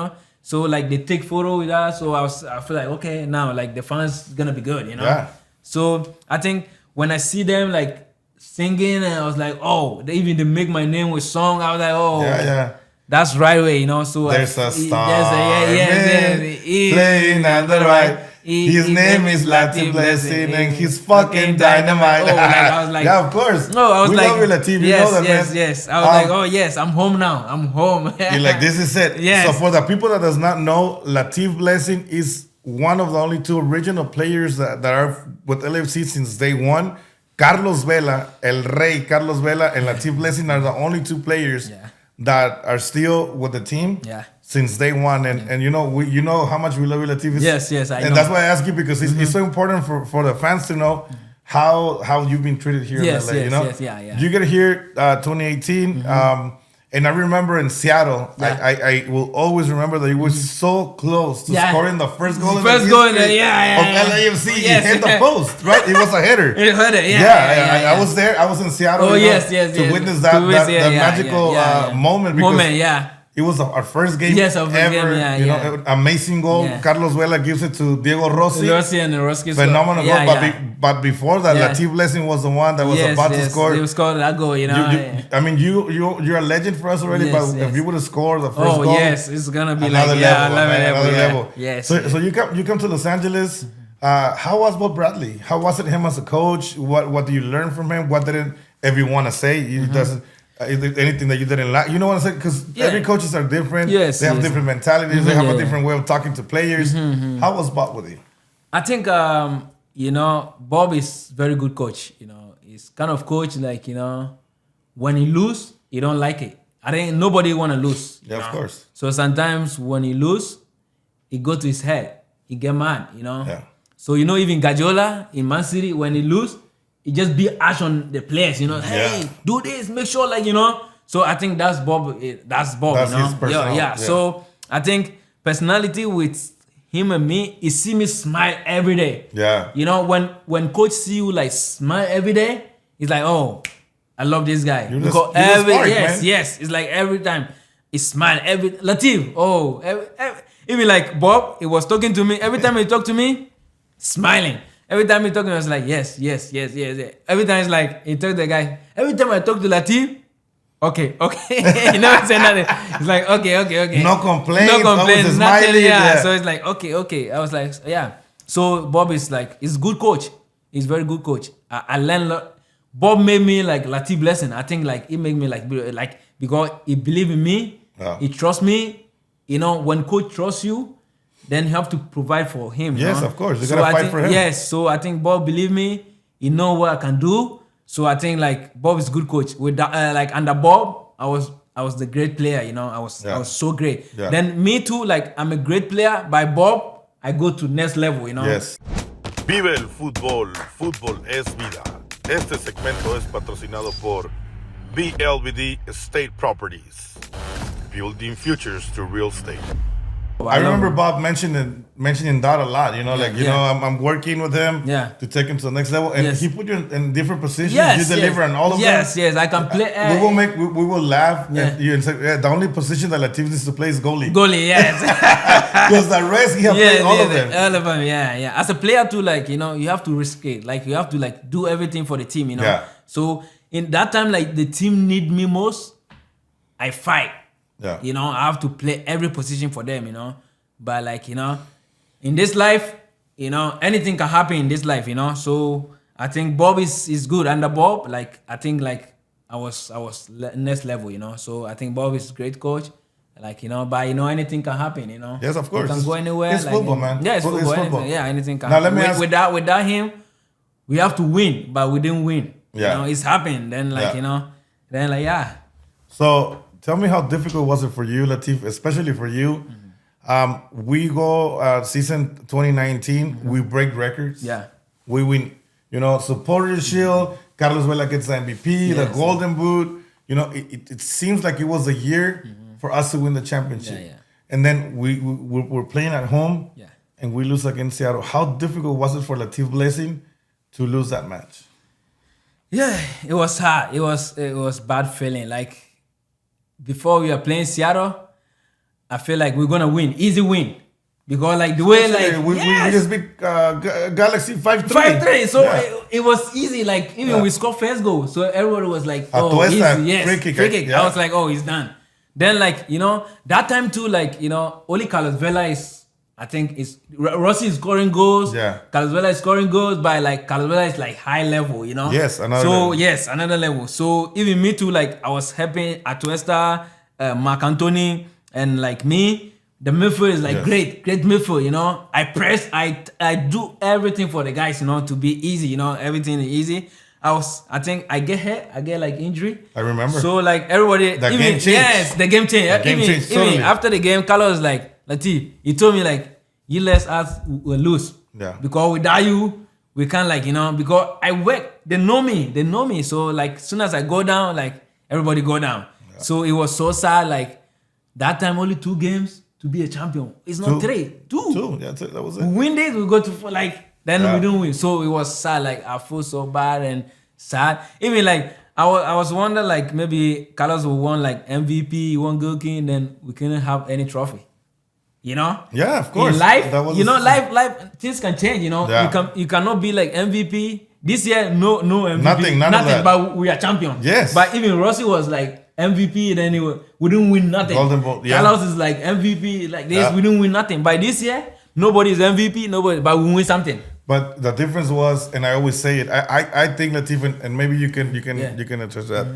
So like they take photo with us. So I feel like okay now like the fans gonna be good. Yeah. So I think when I see them like singing and I was like they make my name with song. I was like Yeah. that's right way. So There's a star. Yes. Playing at the right. His name is Latif Blessing and he's fucking dynamite. I was like, yeah, of course. No, I was we like, love you, Latif. You know that, man. Yes. I was like, yes, I'm home now. I'm home. You're like, this is it. Yes. So for the people that does not know, Latif Blessing is one of the only 2 original players that are with LFC since day one. Carlos Vela, El Rey, Carlos Vela, and Latif Blessing are the only two players that are still with the team since day one. And you know how much we love you, Latif. Yes, I know. And that's why I ask you, because it's so important for the fans to know how you've been treated here in LA. You get here 2018. And I remember in Seattle, I will always remember that he was so close to scoring the first goal of LAFC. He hit the post, right? It was a header. I was there. I was in Seattle to witness that magical moment. Because it was our first game ever. Amazing goal. Carlos Vela gives it to Diego Rossi. Phenomenal goal. But before that, Latif Blessing was the one that was about to score. He scored that goal, I mean, you're a legend for us already, but if you would have scored the first goal, it's gonna be another level. Yes. So you come to Los Angeles. How was Bob Bradley? How was it him as a coach? What do you learn from him? What didn't everyone want to say? He doesn't. Anything that you didn't like, you know what I'm saying? Because every coaches are different. They have different mentalities. They have a different way of talking to players. How was Bob with you? I think Bob is very good coach. He's kind of coach like when he lose, he don't like it. I think nobody want to lose. Yeah, of course. So sometimes when he lose, it go to his head. He get mad. Yeah. So even Guardiola in Man City, when he lose, it just be ash on the players, hey, do this, make sure, So I think that's Bob. That's Bob. That's his personality. Yeah. So I think personality with him and me, he see me smile every day. Yeah. When coach see you smile every day, he's like, oh, I love this guy. Because yes, it's like every time he smile. Latif, even Bob, he was talking to me. Every time he talk to me, smiling. Every time he talking, I was like, yes. Every time it's he talk to the guy. Every time I talk to Latif, okay. He never say nothing. It's like, okay. No complaints. Nothing. Yeah. So it's like, okay. I was like, yeah. So Bob is he's good coach. He's very good coach. I learned. Bob made me like Latif Blessing. I think he made me because he believe in me. Yeah. He trust me. When coach trusts you, then you have to provide for him. Yes, of course. You gotta fight for him. Yes, so I think Bob believe me. He know what I can do. So I think Bob is good coach. With that, under Bob, I was the great player. I was so great. Yeah. Then me too. I'm a great player. By Bob, I go to next level. Yes. Vive el fútbol. Fútbol es vida. Este segmento es patrocinado por BLBD Estate Properties, building futures to real estate. I remember Bob mentioning that a lot. I'm working with him to take him to the next level, and he put you in different positions. You deliver on all of them. Yes, I can play. We will laugh at you and say, the only position that Latif needs to play is goalie. Yes. Because the rest he has played all of them. All of them, yeah. As a player too, you have to risk it. You have to do everything for the team. Yeah. So in that time, the team need me most, I fight. Yeah. I have to play every position for them, But in this life, anything can happen in this life, So I think Bob is good. Under Bob, I think I was next level, So I think Bob is a great coach. But anything can happen, Yes, of course. You can go anywhere. It's football, man. Yeah, it's football. Anything can happen. Let me ask. Without him, we have to win, but we didn't win. Yeah. It's happened. Then So tell me, how difficult was it for you, Latif, especially for you? We go season 2019, we break records. Yeah. We win, Supporters Shield, Carlos Vela gets the MVP, the Golden Boot. It seems like it was a year for us to win the championship. Yeah. And then we're playing at home and we lose against Seattle. How difficult was it for Latif Blessing to lose that match? Yeah, it was hard. It was bad feeling. Before we were playing Seattle, I feel like we're gonna win, easy win, because the way we just beat Galaxy 5-3. 5-3. So it was easy. We scored first goal, so everybody was like, "Oh, easy, yes, free kick." Yeah. I was like, "Oh, he's done." Then that time too, only Carlos Vela is. I think it's Rossi is scoring goals. Yeah. Carlos Vela is scoring goals, but Carlos Vela is high level, Yes, another level. Yes, another level. So even me too, I was helping Atuesta, Marc Anthony, and me. The midfield is great midfield. I press, I do everything for the guys, to be easy. Everything is easy. I think I get hurt. I get like injury. I remember. So like everybody, That even, game changed. yes, the game changed. The game even, changed totally. even after the game, Carlos was like, Latif, he told me like, you let us lose. Yeah. Because without you, we can't like, because I work, they know me. So like, as soon as I go down, like everybody go down. Yeah. So it was so sad. Like that time, only 2 games to be a champion. It's not 3, 2. 2, yeah, that was it. We win this, we go to like, then we don't win. So it was sad. Like I feel so bad and sad. Even like, I was wondering like maybe Carlos will won like MVP, he won Good King, then we couldn't have any trophy. Yeah, of course. In life, life things can change. Yeah. You cannot be like MVP this year. No MVP, nothing. Of that. But we are champion. Yes. But even Rossi was like MVP, then we didn't win nothing. Golden Ball. Yeah. Carlos is like MVP, like this. We didn't win nothing. But this year, nobody is MVP. But we win something. But the difference was, and I always say it, I think Latif, and maybe you can address that.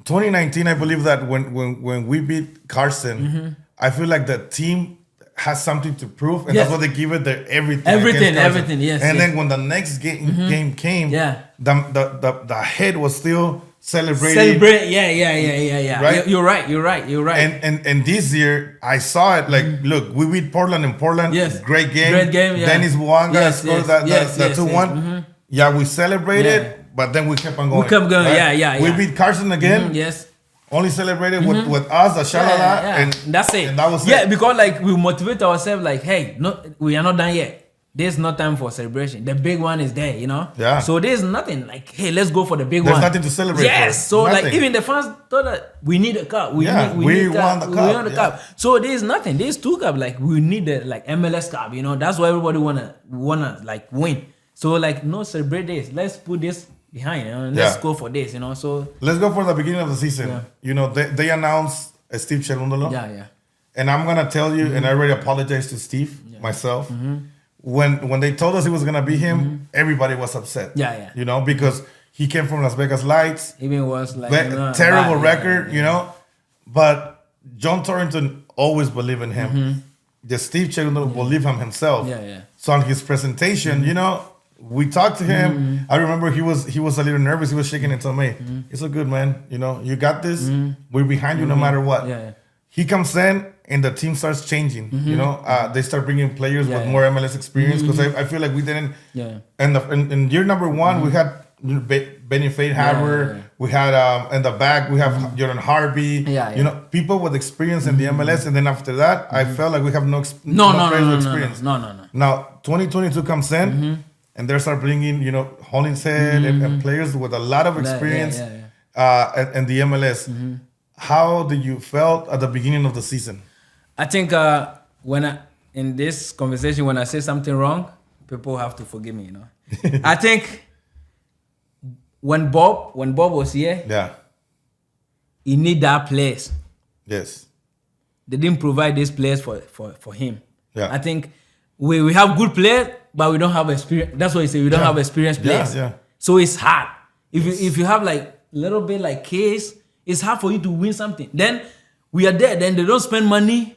2019, I believe that when we beat Carson, I feel like the team has something to prove, and that's what they give it their everything. Everything, yes. And then when the next game came, the head was still celebrating. Yeah. Right? You're right. And this year I saw it. Like, look, we beat Portland in Portland. Yes. Great game. Yeah. Dennis Buanga scored that 2-1. Yeah, we celebrated, but then we kept on going. Right? Yeah. We beat Carson again. Yes. Only celebrated with us, the shalala, and that's it. And that was it. it. Because like we motivate ourselves, like, hey, no, we are not done yet. There's no time for celebration. The big one is there, Yeah. So there's nothing like, hey, let's go for the big one. There's nothing to celebrate. Yes. For. So nothing. like even the fans thought that we need a cup. We won the cup. So there's nothing. There's 2 cups. Like we need the like MLS cup. That's why everybody wanna like win. So like no celebrate this. Let's put this behind. Let's go for this. So let's go for the beginning of the season. Yeah. They announced Steve Cherundolo. Yeah. And I'm gonna tell you, and I already apologized to Steve myself. When they told us it was gonna be him, everybody was upset. Yeah. Because he came from Las Vegas Lights. Even was like terrible record. But John Torrington always believed in him. The Steve Cherundolo believed him himself. Yeah. So on his presentation, we talked to him. I remember he was a little nervous. He was shaking and told me, "It's a good man. You got this. We're behind you no matter what." Yeah. He comes in and the team starts changing. They start bringing players with more MLS experience because I feel like we didn't. Yeah. And in year number 1, we had Benny Fadehaber. We had in the back we have Jordan Harvey. People with experience in the MLS. And then after that, I felt like we have no experience. No. Now 2022 comes in. And they start bringing, Hollingshead and players with a lot of experience in the MLS. How did you felt at the beginning of the season? I think in this conversation, when I say something wrong, people have to forgive me. I think when Bob was here, he need that place. Yes. They didn't provide this place for him. Yeah. I think we have good players, but we don't have experience. That's what he said. We don't have experienced players. Yeah. So it's hard. If you have like little bit like case, it's hard for you to win something. Then we are there. Then they don't spend money.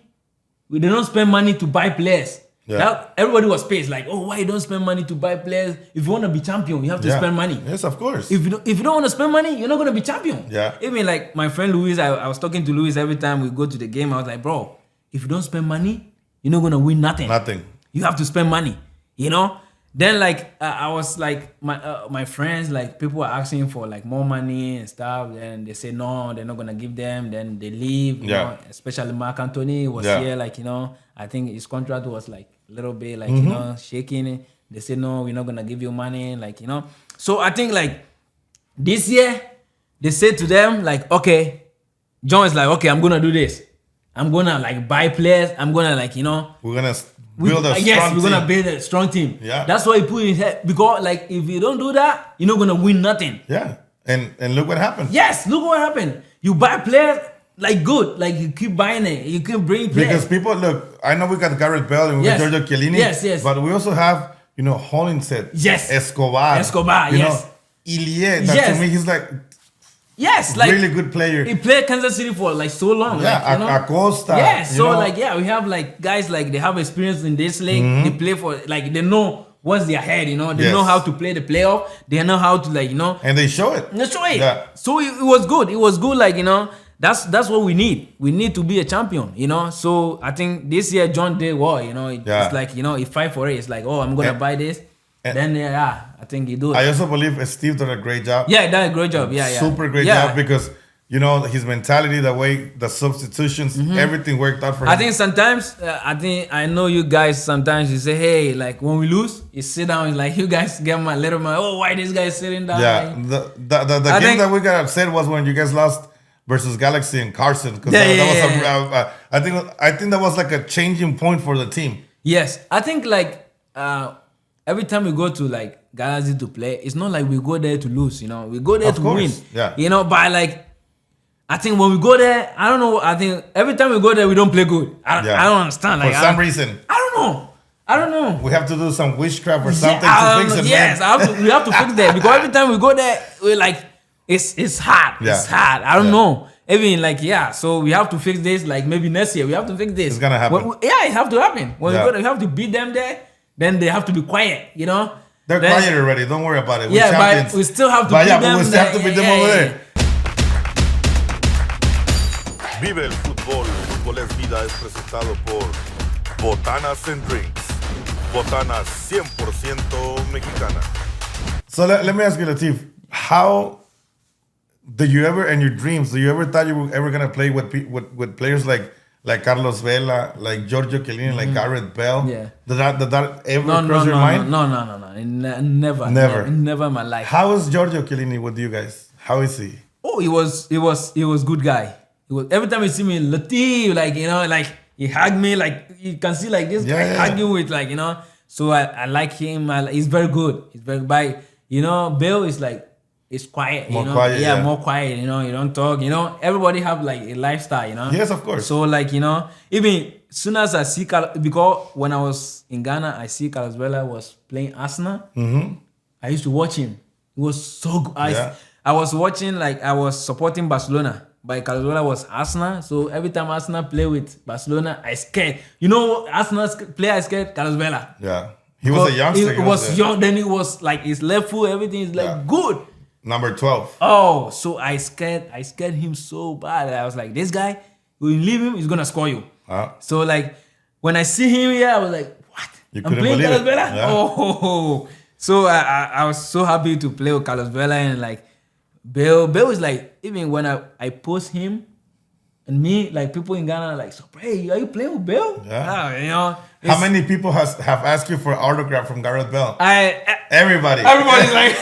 They don't spend money to buy players. Yeah. Everybody was pissed. Like, oh, why you don't spend money to buy players? If you want to be champion, you have to spend money. Yes, of course. If you don't want to spend money, you're not going to be champion. Yeah. Even like my friend Luis, I was talking to Luis every time we go to the game. I was like, bro, if you don't spend money, you're not going to win nothing. You have to spend money, Then like I was like my friends, like people were asking for like more money and stuff, and they say no, they're not gonna give them. Then they leave, you know. Especially Mark Anthony was here, like I think his contract was like a little bit like shaking. They say no, we're not gonna give you money, like So I think like this year they said to them like, okay, John is like, okay, I'm gonna do this. I'm gonna like buy players. I'm gonna like we're gonna build a strong yes, we're team. gonna build a strong team. Yeah. That's why he put in his head. Because like if you don't do that, you're not gonna win nothing. Yeah. And look what happened. Yes, look what happened. You buy players like good. Like you keep buying it. You keep bringing players. Because people look, I know we got Gareth Bale and we got Giorgio Chiellini. Yes. But we also have, Hollingshead. Yes. Escobar, yes. Ilie. That to me he's like really good player. He played Kansas City for like so long. Yeah, like, Acosta. Yeah, so we have like guys like they have experience in this league. They play for like they know what's their head, you know. They Yes. know how to play the playoff. They know how to, like, you know. And they show it. That's right. Yeah. So it was good. It was good, like, you know. That's what we need. We need to be a champion, you know. So I think this year John did well, you know. Yeah. It's like, you know, he fight for it. It's like, oh, I'm gonna buy this. Then I think he do it. I also believe Steve did a great job. Yeah, he done a great job. Yeah, yeah. Super great Yeah. job because, you know, his mentality, the way, the substitutions, everything worked out for him. I think sometimes, I know you guys sometimes you say, hey, like when we lose, you sit down, it's like you guys get my little man, oh, why this guy sitting down? Yeah, Like, the game that we got upset was when you guys lost versus Galaxy and Carson. Because I think that was like a changing point for the team. yes, I think like every time we go to like Galaxy to play, it's not like we go there to lose, you know. We go there Of to course, win. yeah. You know, but like I think when we go there, I don't know. I think every time we go there, we don't play good. I don't understand. Like For some reason. I don't know. We have to do some witchcraft or something Yeah, to fix it, yes, man. we have to fix that because every time we go there, we're like, it's hard. Yeah. It's hard. I don't Yeah. know. Even like so we have to fix this. Like maybe next year we have to fix this. It's gonna happen. It have to happen. When Yeah. we go there, we have to beat them there. Then they have to be quiet. You know. They're quiet already. Don't worry about it. We're Yeah, champions. but we still have to But beat yeah, them. but we still have to beat them over there. Vive el fútbol. Fútbol es vida es presentado por Botanas and Drinks. Botanas 100% mexicana. So let me ask you, Latif, how do you ever, in your dreams, do you ever thought you were ever gonna play with players like Carlos Vela, like Giorgio Chiellini, like Gareth Bale? Yeah. Did that ever No, cross your mind? No. Never. Never. Never in my life. How is Giorgio Chiellini with you guys? How is he? Oh, he was good guy. He was every time you see me, Latif, like you know, like he hugged me, like you can see like this guy hugging with like you know. So I like him. He's very good. He's very by you know. Bill is like it's quiet. More you know, quiet, yeah. more quiet. You know, you don't talk. You know, everybody have like a lifestyle. You know. Yes, of course. So like you know, even soon as I see because when I was in Ghana, I see Carlos Vela was playing Arsenal. I used to watch him. It was so good. I was watching like I was supporting Barcelona. But Carlos Vela was Arsenal, so every time Arsenal play with Barcelona, I scared. You know, Arsenal player I scared Carlos Vela. Yeah. He was a youngster. He was young, then he was like his left foot, everything is like good. Number 12. Oh, so I scared him so bad. I was like, this guy, when you leave him, he's gonna score you. So like when I see him here, I was like, what? You I'm couldn't playing believe Carlos it. Vela? Yeah. Oh. So I was so happy to play with Carlos Vela and like Bill is like, even when I post him and me, like people in Ghana are like, so hey, are you playing with Bill? Yeah. You know. How many people have asked you for an autograph from Gareth Bale? Everybody's like,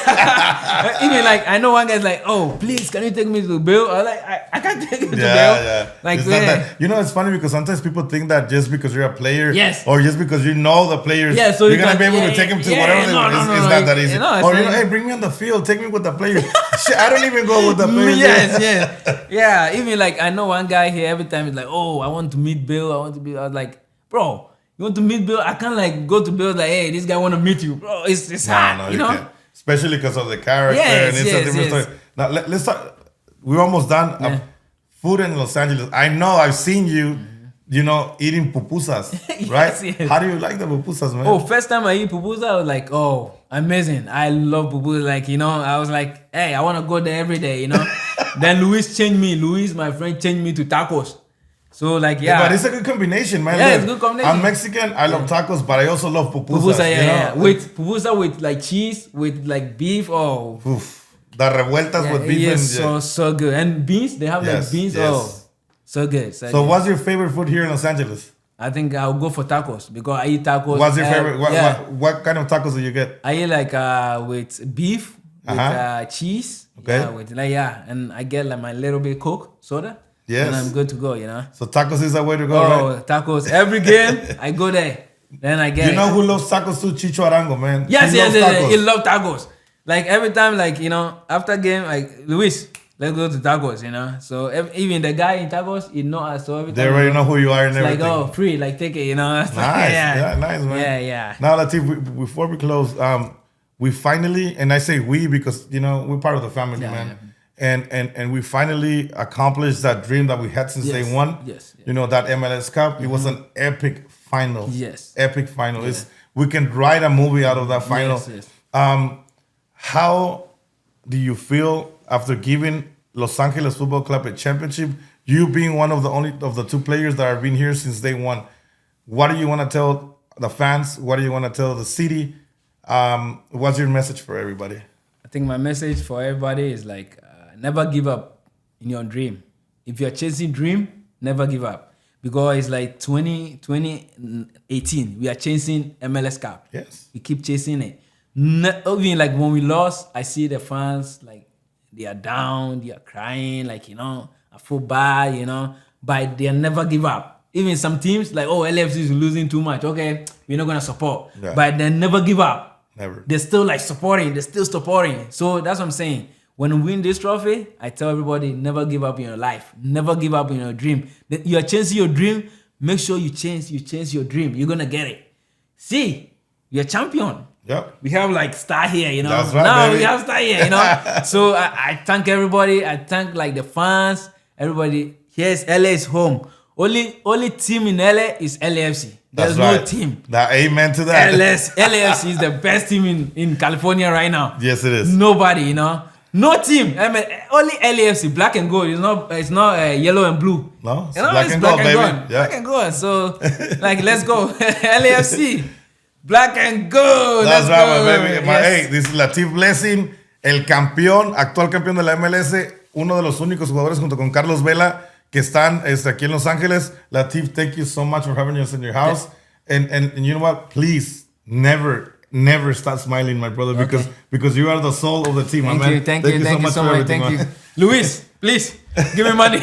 even like I know one guy's like, oh please, can you take me to Bill? I'm like, I can't take you to Bill. Yeah. Like It's not that, you know, it's funny because sometimes people think that just because you're a player, Yes. or just because you know the players, So you're gonna can- be able to take them to whatever. It's not that easy. Or you know, hey, bring me on the field, take me with the players. Shit, I don't even go with the players. Yeah. Even like I know one guy here every time he's like, oh, I want to meet Bill. I was like, bro. You want to meet Bill? I can't like go to Bill like, hey, this guy want to meet you, bro. It's hard, No, you know. can't. Especially because of the character Yes, and it's a different story. Now let's talk. We're almost done. Food in Los Angeles. I know I've seen you, you know, eating pupusas, right? Yes. How do you like the pupusas, man? Oh, first time I eat pupusa, I was like, oh, amazing. I love pupusa. Like, you know, I was like, hey, I want to go there every day, you know. Then Luis changed me. Luis, my friend, changed me to tacos. So like But it's a good combination, man. Yeah, Look, it's a good combination. I'm Mexican. I love tacos, but I also love pupusas. Pupusa, you know? with pupusa with like cheese, with like beef. Oh, Oof. The revueltas with beef yes, and so good. And beans, they have like beans. yes. Oh, so good. So what's your favorite food here in Los Angeles? I think I'll go for tacos because I eat tacos. What's your favorite? What kind of tacos do you get? I eat like with beef, with cheese. Okay. Yeah, with and I get like my little bit Coke soda. Yes. And I'm good to go, you know. So tacos is the way to go, Oh, right? tacos. Every game, I go there. Then I get You know who loves tacos too? Chicho Arango, man. Yes, he loves tacos. he love tacos. Like every time, like, you know, after game, like, Luis, let's go to tacos, you know. So even the guy in tacos, he know us. So every time They already know who you are and it's everything. like, oh, free, like, take it, you know. Nice. Yeah, nice, man. Yeah. Now, Latif, before we close, we finally, and I say we because, you know, we're part of the family, man. Yeah. And we finally accomplished that dream that we had since day one. Yes. You know, that MLS Cup. It was an epic final. Yes. Epic final. Yeah. we can write a movie out of that final. Yes. How do you feel after giving Los Angeles Football Club a championship? You being one of the only of the two players that have been here since day one. What do you want to tell the fans? What do you want to tell the city? What's your message for everybody? I think my message for everybody is like, never give up in your dream. If you're chasing dream, never give up. Because it's like 2018, we are chasing MLS Cup. Yes. We keep chasing it. Even like when we lost, I see the fans, like, they are down, they are crying, like, you know, I feel bad, you know, but they never give up. Even some teams, like, oh, LFC is losing too much. Okay, we're not going to support. Yeah. But they never give up. Never. They're still like supporting. They're still supporting. So that's what I'm saying. When we win this trophy, I tell everybody, never give up in your life. Never give up in your dream. You're chasing your dream. Make sure you chase your dream. You're going to get it. See, you're champion. Yep. We have like star here, you know. That's right, now baby. we have star here, you know. So I thank everybody. I thank like the fans, everybody. Yes, LA is home. Only team in LA is LAFC. There's That's right. no team. That amen to that. LAFC is the best team in California right now. Yes, it is. Nobody, you know. No team. I mean, only LAFC, black and gold. It's not yellow and blue. No, it's you know, black it's and black gold, and baby. gold. Yeah. Black and gold. So, like, let's go. LAFC. Black and gold. That's let's right, go. my baby. Yes. Hey, this is Latif Blessing, el campeón, actual campeón de la MLS, uno de los únicos jugadores junto con Carlos Vela que están aquí en Los Ángeles. Latif, thank you so much for having us in your house. And you know what? Please never stop smiling, my brother, because you are the soul of the team, my man. Thank you so much. everything, Thank you. man. Luis, please, give me money.